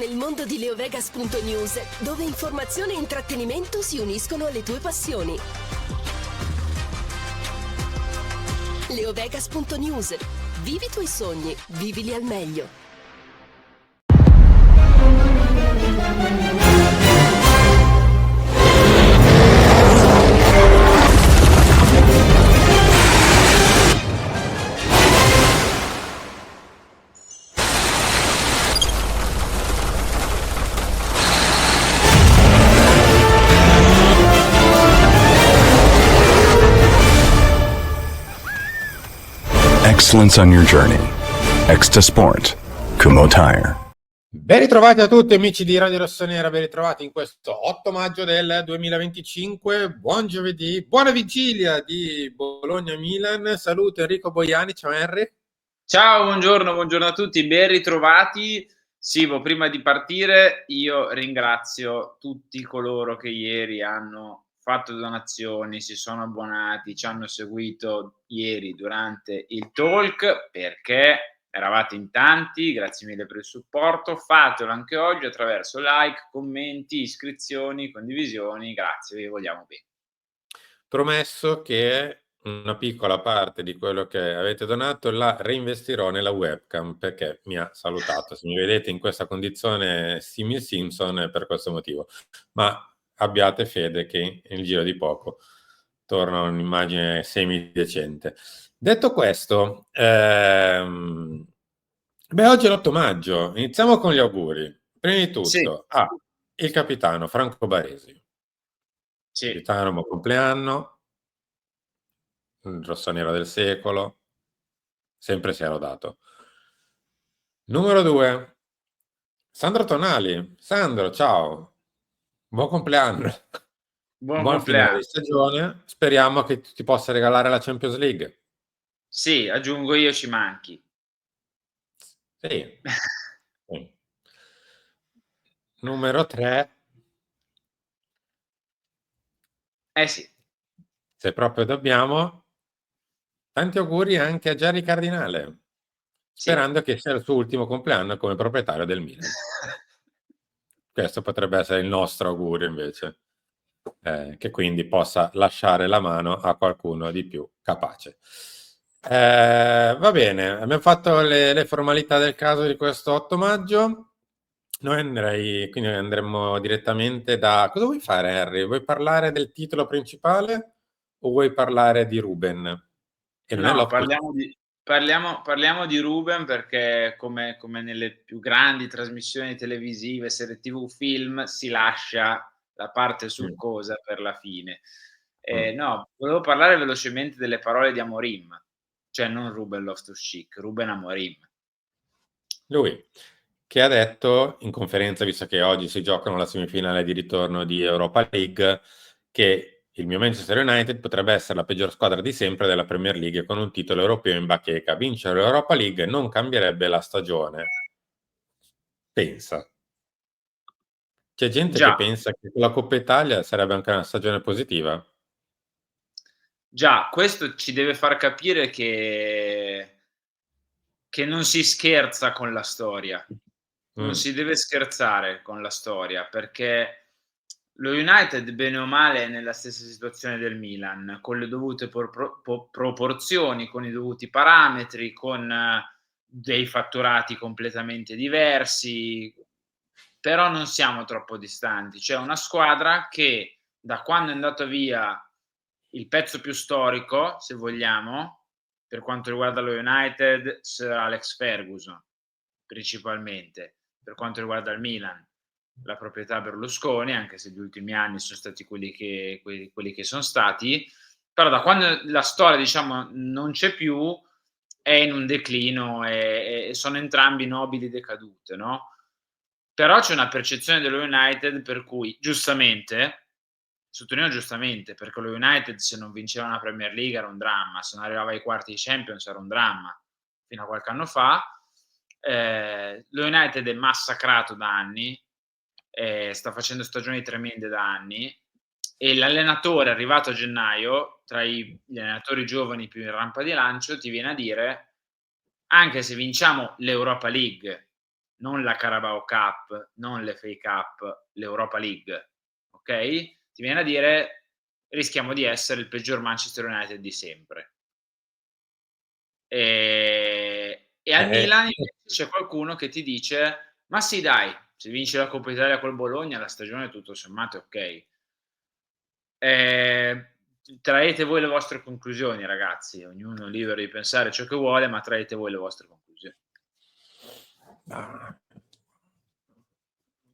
nel mondo di leovegas.news, dove informazione e intrattenimento si uniscono alle tue passioni. Leovegas.news. Vivi i tuoi sogni, vivili al meglio. Excellence on your journey. Extra Sport. Kumho Tire. Ben ritrovati a tutti amici di Radio Rossonera, ben ritrovati in questo 8 maggio del 2025, buon giovedì, buona vigilia di Bologna-Milan, saluto Enrico Boiani, ciao Henry. Ciao, buongiorno a tutti, ben ritrovati. Sivo, prima di partire io ringrazio tutti coloro che ieri hanno fatto donazioni, si sono abbonati, ci hanno seguito ieri durante il talk, perché eravate in tanti, grazie mille per il supporto, fatelo anche oggi attraverso like, commenti, iscrizioni, condivisioni, grazie, vi vogliamo bene. Promesso che una piccola parte di quello che avete donato la reinvestirò nella webcam, perché mi ha salutato. Se mi vedete in questa condizione simil Simpson è per questo motivo, ma abbiate fede che nel giro di poco torna un'immagine semi-decente. Detto questo, oggi è l'8 maggio, iniziamo con gli auguri. Prima di tutto, il capitano Franco Baresi. Sì. Capitano, buon compleanno, il rossonero del secolo, sempre si è lodato. Numero 2, Sandro Tonali. Sandro, ciao, buon compleanno. Buon finale di stagione, speriamo che ti possa regalare la Champions League. Sì, aggiungo io, ci manchi. Sì. Numero 3. Sì. Se proprio dobbiamo, tanti auguri anche a Gerry Cardinale, sperando che sia il suo ultimo compleanno come proprietario del Milan. Questo potrebbe essere il nostro augurio invece, che quindi possa lasciare la mano a qualcuno di più capace. Va bene, abbiamo fatto le formalità del caso di questo 8 maggio. Noi quindi andremo direttamente da... Cosa vuoi fare, Harry? Vuoi parlare del titolo principale o vuoi parlare di Ruben? E non è No, parliamo di Ruben, perché come nelle più grandi trasmissioni televisive, serie TV, film, si lascia la parte succosa per la fine. No, volevo parlare velocemente delle parole di Amorim, cioè non Ruben Loftus-Cheek, Ruben Amorim. Lui, che ha detto in conferenza, visto che oggi si giocano la semifinale di ritorno di Europa League, che il mio Manchester United potrebbe essere la peggior squadra di sempre della Premier League con un titolo europeo in bacheca. Vincere l'Europa League non cambierebbe la stagione. Pensa. C'è gente che pensa che con la Coppa Italia sarebbe anche una stagione positiva. Già, questo ci deve far capire che non si scherza con la storia. Non si deve scherzare con la storia, perché lo United, bene o male, è nella stessa situazione del Milan, con le dovute proporzioni, con i dovuti parametri, con dei fatturati completamente diversi, però non siamo troppo distanti. C'è una squadra che, da quando è andato via il pezzo più storico, se vogliamo, per quanto riguarda lo United, Sir Alex Ferguson, principalmente. Per quanto riguarda il Milan, la proprietà Berlusconi, anche se gli ultimi anni sono stati quelli che sono stati, però da quando la storia, diciamo, non c'è più, è in un declino e sono entrambi nobili decadute, no? Però c'è una percezione dello United per cui, giustamente, sottolineo giustamente, perché lo United, se non vinceva una Premier League era un dramma, se non arrivava ai quarti di Champions era un dramma, fino a qualche anno fa. Lo United è massacrato da anni, sta facendo stagioni tremende da anni, e l'allenatore arrivato a gennaio, tra gli allenatori giovani più in rampa di lancio, ti viene a dire: anche se vinciamo l'Europa League non la Carabao Cup, non l'FA Cup, l'Europa League, ok? Ti viene a dire rischiamo di essere il peggior Manchester United di sempre. E al Milan invece c'è qualcuno che ti dice ma sì dai, se vinci la Coppa Italia col Bologna la stagione tutto sommato è ok. Traete voi le vostre conclusioni, ragazzi, ognuno è libero di pensare ciò che vuole, ma traete voi le vostre conclusioni.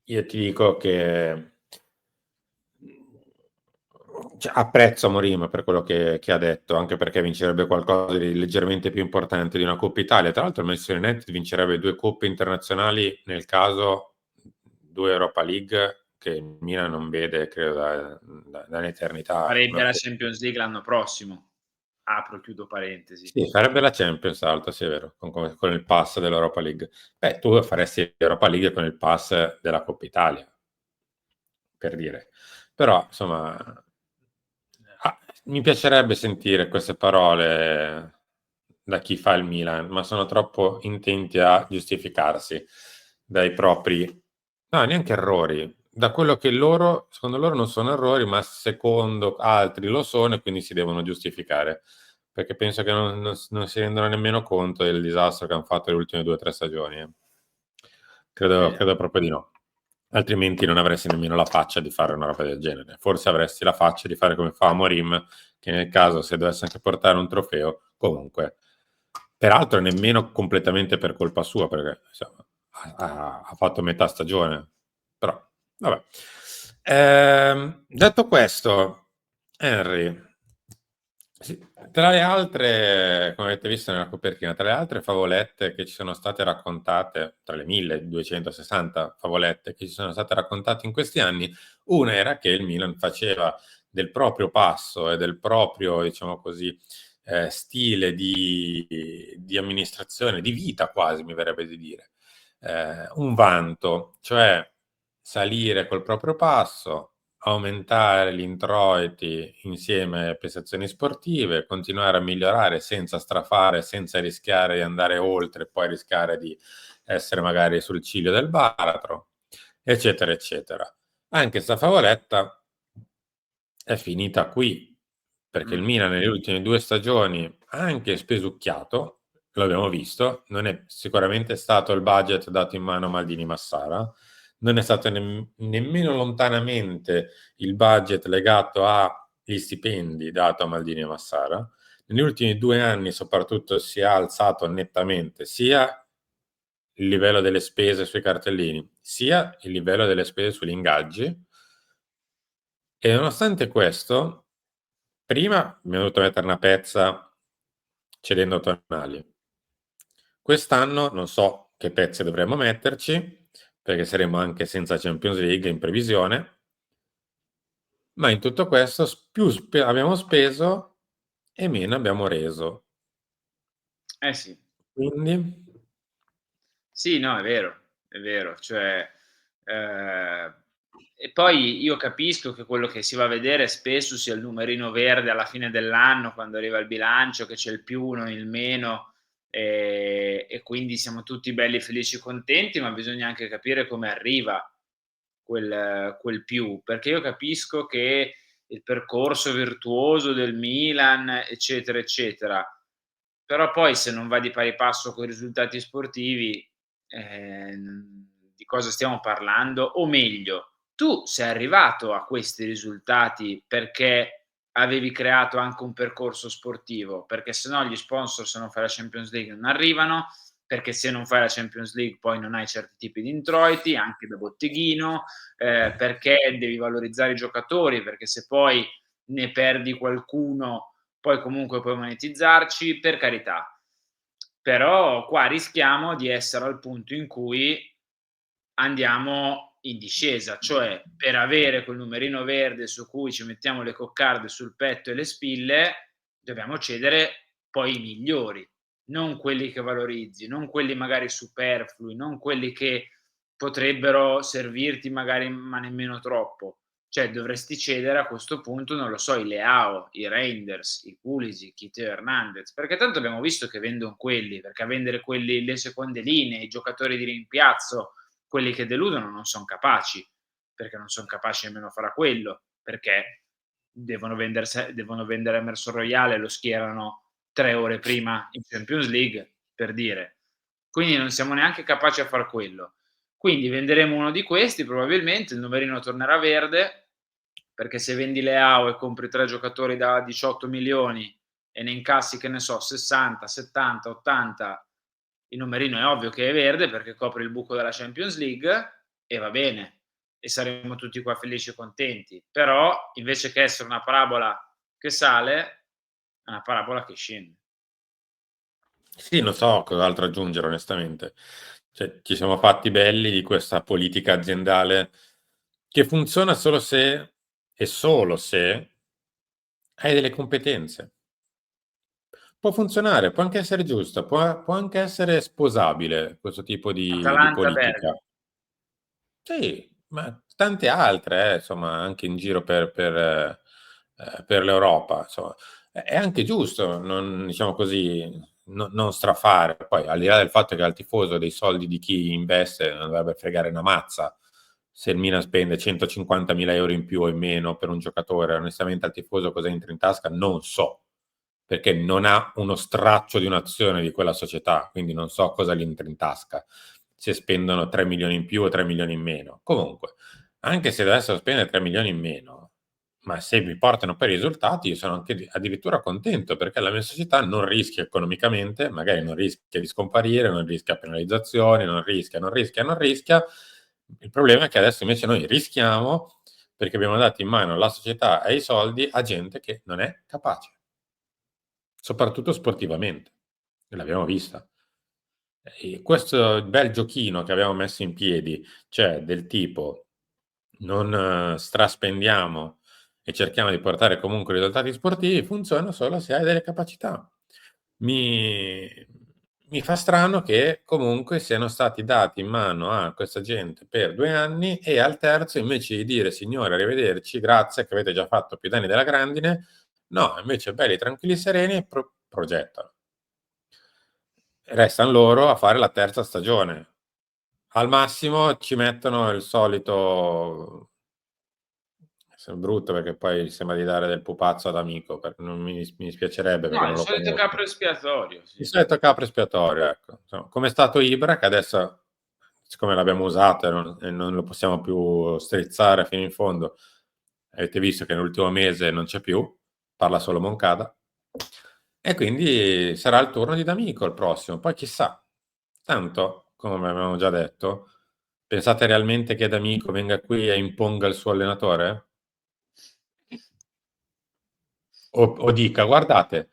Io ti dico che apprezzo Mourinho per quello che ha detto, anche perché vincerebbe qualcosa di leggermente più importante di una Coppa Italia. Tra l'altro il Manchester United vincerebbe 2 coppe internazionali, nel caso 2 Europa League, che il Milan non vede, credo, da un'eternità. Farebbe la Champions League l'anno prossimo. Apro e chiudo parentesi. Sì, sarebbe la Champions alta, sì, è vero, con il pass dell'Europa League. Beh, tu faresti l'Europa League con il pass della Coppa Italia, per dire. Però, insomma, mi piacerebbe sentire queste parole da chi fa il Milan, ma sono troppo intenti a giustificarsi dai propri, no, neanche errori, da quello che loro, secondo loro non sono errori, ma secondo altri lo sono e quindi si devono giustificare, perché penso che non si rendono nemmeno conto del disastro che hanno fatto le ultime 2 o 3 stagioni. Credo proprio di no. Altrimenti non avresti nemmeno la faccia di fare una roba del genere. Forse avresti la faccia di fare come fa Amorim, che nel caso se dovesse anche portare un trofeo, comunque. Peraltro nemmeno completamente per colpa sua, perché insomma, ha fatto metà stagione. Però, vabbè. Detto questo, Henry, sì, tra le altre, come avete visto nella copertina, tra le altre favolette che ci sono state raccontate, tra le 1260 favolette che ci sono state raccontate in questi anni, una era che il Milan faceva del proprio passo e del proprio, diciamo così, stile di amministrazione, di vita quasi, mi verrebbe di dire, un vanto, cioè salire col proprio passo, aumentare gli introiti insieme alle prestazioni sportive, continuare a migliorare senza strafare, senza rischiare di andare oltre, poi rischiare di essere magari sul ciglio del baratro, eccetera, eccetera. Anche sta favoletta è finita qui, perché il Milan nelle ultime 2 stagioni ha anche spesucchiato, l'abbiamo visto, non è sicuramente stato il budget dato in mano a Maldini-Massara, non è stato nemmeno lontanamente il budget legato agli stipendi dato a Maldini e Massara. Negli ultimi 2 anni soprattutto si è alzato nettamente sia il livello delle spese sui cartellini, sia il livello delle spese sugli ingaggi. E nonostante questo, prima mi è venuto a mettere una pezza cedendo Tonali. Quest'anno non so che pezze dovremmo metterci, perché saremo anche senza Champions League in previsione, ma in tutto questo più abbiamo speso e meno abbiamo reso. Sì. Quindi? Sì, no, è vero, cioè, e poi io capisco che quello che si va a vedere spesso sia il numerino verde alla fine dell'anno, quando arriva il bilancio, che c'è il più uno, il meno, e quindi siamo tutti belli felici e contenti, ma bisogna anche capire come arriva quel più, perché io capisco che il percorso virtuoso del Milan, eccetera, eccetera, però poi se non va di pari passo coi risultati sportivi, di cosa stiamo parlando? O meglio, tu sei arrivato a questi risultati perché avevi creato anche un percorso sportivo, perché se no gli sponsor, se non fai la Champions League, non arrivano, perché se non fai la Champions League poi non hai certi tipi di introiti, anche da botteghino, perché devi valorizzare i giocatori, perché se poi ne perdi qualcuno poi comunque puoi monetizzarci, per carità. Però qua rischiamo di essere al punto in cui andiamo in discesa, cioè per avere quel numerino verde su cui ci mettiamo le coccarde sul petto e le spille, dobbiamo cedere poi i migliori, non quelli che valorizzi, non quelli magari superflui, non quelli che potrebbero servirti magari, ma nemmeno troppo. Cioè dovresti cedere a questo punto, non lo so, i Leao, i Reinders, i Pulisic, i Teo Hernandez, perché tanto abbiamo visto che vendono quelli, perché a vendere quelli, le seconde linee, i giocatori di rimpiazzo, quelli che deludono non sono capaci, perché non sono capaci nemmeno a fare quello, perché devono vendere Emerson Royale, lo schierano 3 ore prima in Champions League, per dire. Quindi non siamo neanche capaci a far quello. Quindi venderemo uno di questi, probabilmente il numerino tornerà verde, perché se vendi Leao e compri 3 giocatori da 18 milioni e ne incassi, che ne so, 60, 70, 80, il numerino è ovvio che è verde perché copre il buco della Champions League e va bene, e saremo tutti qua felici e contenti. Però invece che essere una parabola che sale, è una parabola che scende. Sì, non so cos'altro aggiungere onestamente. Cioè, ci siamo fatti belli di questa politica aziendale che funziona solo se e solo se hai delle competenze. Può funzionare, può anche essere giusta, può anche essere sposabile questo tipo di Atalanta politica. Bergamo. Sì, ma tante altre, insomma, anche in giro per l'Europa, insomma. È anche giusto, non, diciamo così, non strafare. Poi, al di là del fatto che al tifoso dei soldi di chi investe non dovrebbe fregare una mazza, se il Milan spende 150.000 euro in più o in meno per un giocatore, onestamente al tifoso cosa entra in tasca non so, perché non ha uno straccio di un'azione di quella società, quindi non so cosa gli entra in tasca, se spendono 3 milioni in più o 3 milioni in meno. Comunque, anche se dovessero spendere 3 milioni in meno, ma se mi portano per i risultati, io sono anche addirittura contento, perché la mia società non rischia economicamente, magari non rischia di scomparire, non rischia penalizzazioni, non rischia. Il problema è che adesso invece noi rischiamo perché abbiamo dato in mano la società e i soldi a gente che non è capace, soprattutto sportivamente, e l'abbiamo vista. E questo bel giochino che abbiamo messo in piedi, cioè del tipo non straspendiamo e cerchiamo di portare comunque risultati sportivi, funziona solo se hai delle capacità. Mi fa strano che comunque siano stati dati in mano a questa gente per 2 anni e al terzo, invece di dire signore arrivederci, grazie che avete già fatto più danni della grandine, no, invece belli, tranquilli, sereni, progettano. Restano loro a fare la terza stagione. Al massimo ci mettono il solito... È brutto perché poi sembra di dare del pupazzo ad amico, perché non mi dispiacerebbe perché No, non il lo solito conosco. capro espiatorio. Sì. Il solito capro espiatorio, ecco. Insomma, come è stato Ibra, che adesso, siccome l'abbiamo usato e non lo possiamo più strizzare fino in fondo, avete visto che nell'ultimo mese non c'è più, parla solo Moncada, e quindi sarà il turno di D'Amico il prossimo. Poi chissà, tanto, come avevamo già detto, pensate realmente che D'Amico venga qui e imponga il suo allenatore? O dica, guardate,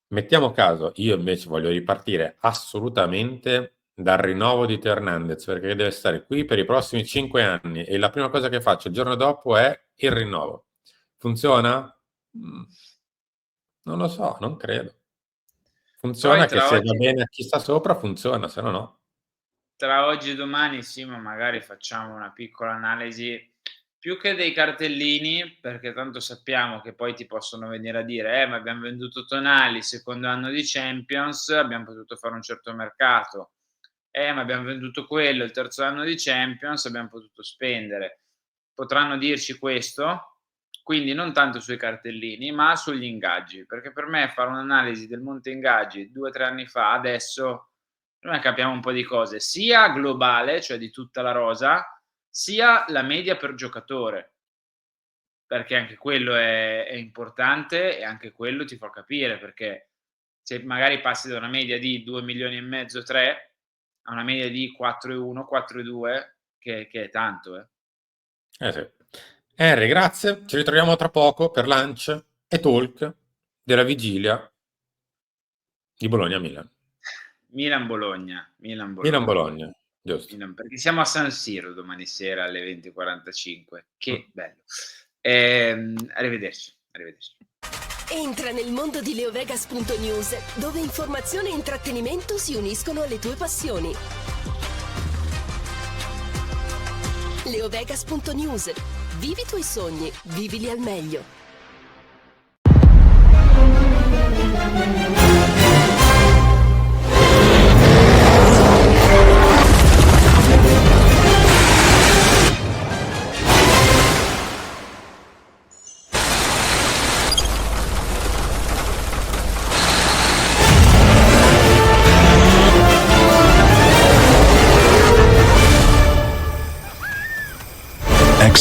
mettiamo caso, io invece voglio ripartire assolutamente dal rinnovo di Teo Hernandez, perché deve stare qui per i prossimi 5 anni e la prima cosa che faccio il giorno dopo è il rinnovo. Funziona? Non lo so, non credo. Funziona Poi che se va bene a chi sta sopra, funziona, se no no. tra oggi e domani sì, ma magari facciamo una piccola analisi più che dei cartellini, perché tanto sappiamo che poi ti possono venire a dire ma abbiamo venduto Tonali, secondo anno di Champions, abbiamo potuto fare un certo mercato. Ma abbiamo venduto quello, il terzo anno di Champions, abbiamo potuto spendere. Potranno dirci questo, quindi non tanto sui cartellini, ma sugli ingaggi, perché per me fare un'analisi del monte ingaggi 2 o 3 anni fa, adesso noi capiamo un po' di cose, sia globale, cioè di tutta la rosa, sia la media per giocatore, perché anche quello è importante e anche quello ti fa capire, perché se magari passi da una media di 2 milioni e mezzo, 3, a una media di 4,1, 4,2, che è tanto. Sì. Henry, grazie. Ci ritroviamo tra poco per lunch e talk della vigilia di Bologna-Milan. Milan-Bologna. Milan-Bologna, giusto. Perché siamo a San Siro domani sera alle 20:45. Che bello. Arrivederci. Entra nel mondo di leovegas.news, dove informazione e intrattenimento si uniscono alle tue passioni. leovegas.news. Vivi i tuoi sogni, vivili al meglio.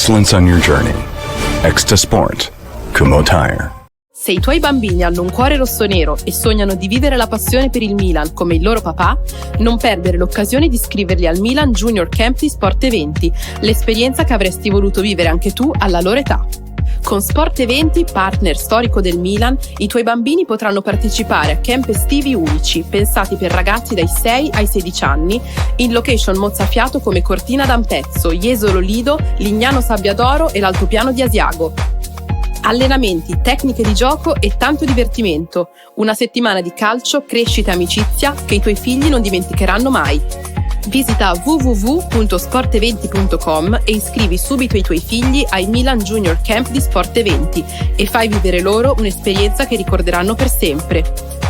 Excellence on your journey. Extra Sport. Kumho Tire. Se i tuoi bambini hanno un cuore rossonero e sognano di vivere la passione per il Milan come il loro papà, non perdere l'occasione di iscriverli al Milan Junior Camp di Sport Eventi, l'esperienza che avresti voluto vivere anche tu alla loro età. Con Sport Eventi, partner storico del Milan, i tuoi bambini potranno partecipare a camp estivi unici, pensati per ragazzi dai 6 ai 16 anni, in location mozzafiato come Cortina d'Ampezzo, Jesolo Lido, Lignano Sabbiadoro e l'Altopiano di Asiago. Allenamenti, tecniche di gioco e tanto divertimento. Una settimana di calcio, crescita e amicizia che i tuoi figli non dimenticheranno mai. Visita www.sporteventi.com e iscrivi subito i tuoi figli ai Milan Junior Camp di Sport Eventi e fai vivere loro un'esperienza che ricorderanno per sempre.